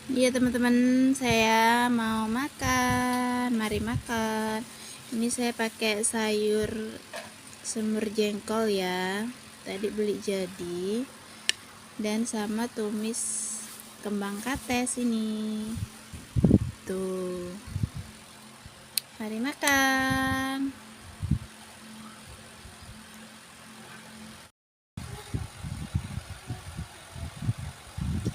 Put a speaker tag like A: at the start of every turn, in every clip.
A: Iya teman-teman, saya mau makan. Mari makan. Ini saya pakai sayur semur jengkol ya. Tadi beli jadi. Dan sama tumis kembang kates ini. Tuh. Mari makan.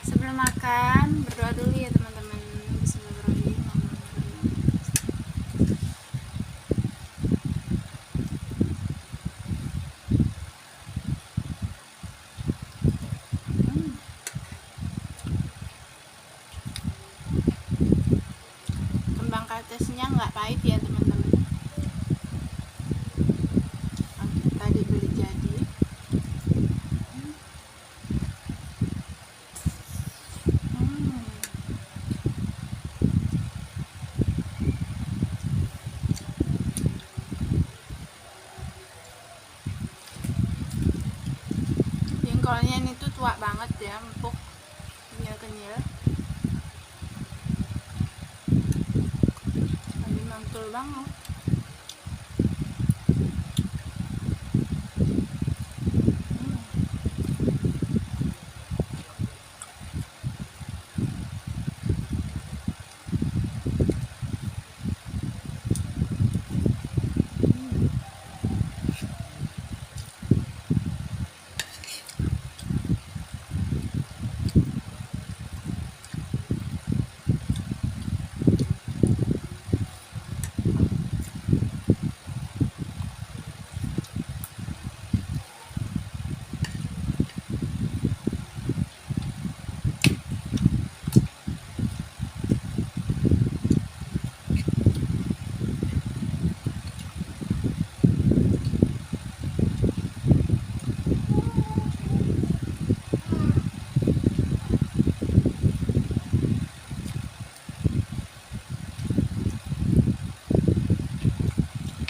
A: Sebelum makan, berdoa dulu ya teman-teman. Bismillahirrahmanirrahim. Kembang katesnya nggak pahit ya teman-teman. Tadi beli jadi. Jengkolnya ini tuh tua banget ya, empuk, kenyal-kenyal. Lagi mantul banget.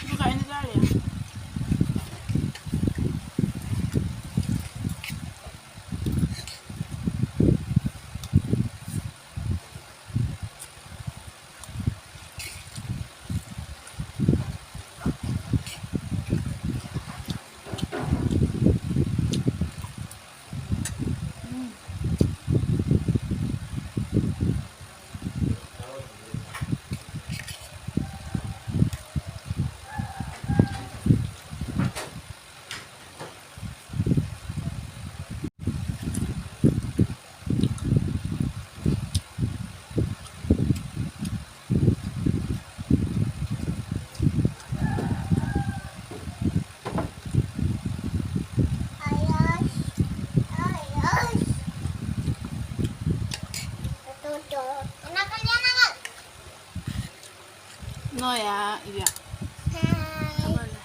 A: Buka ini kali ya. No ya, iya. Nggak boleh.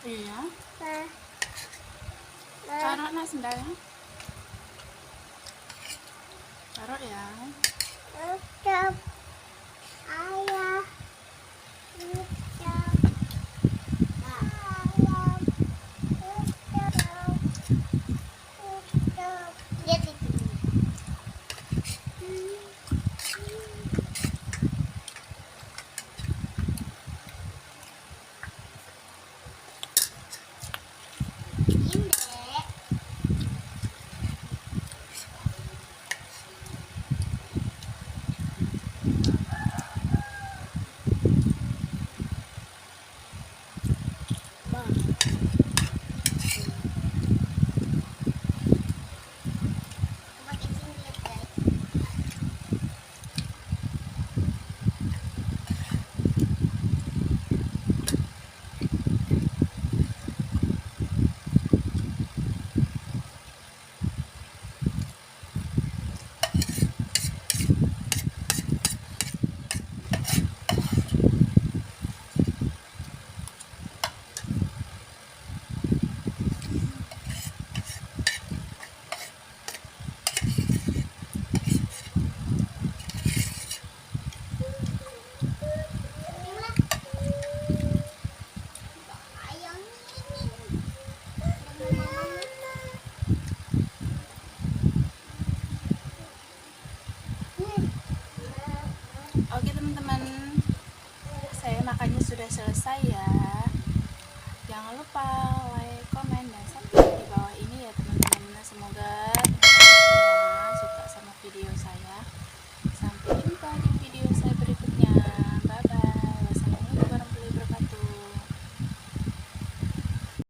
A: Iya. Taruh nak sendalnya. Taruh ya. Jangan lupa like, komen, dan subscribe di bawah ini ya teman-teman. Semoga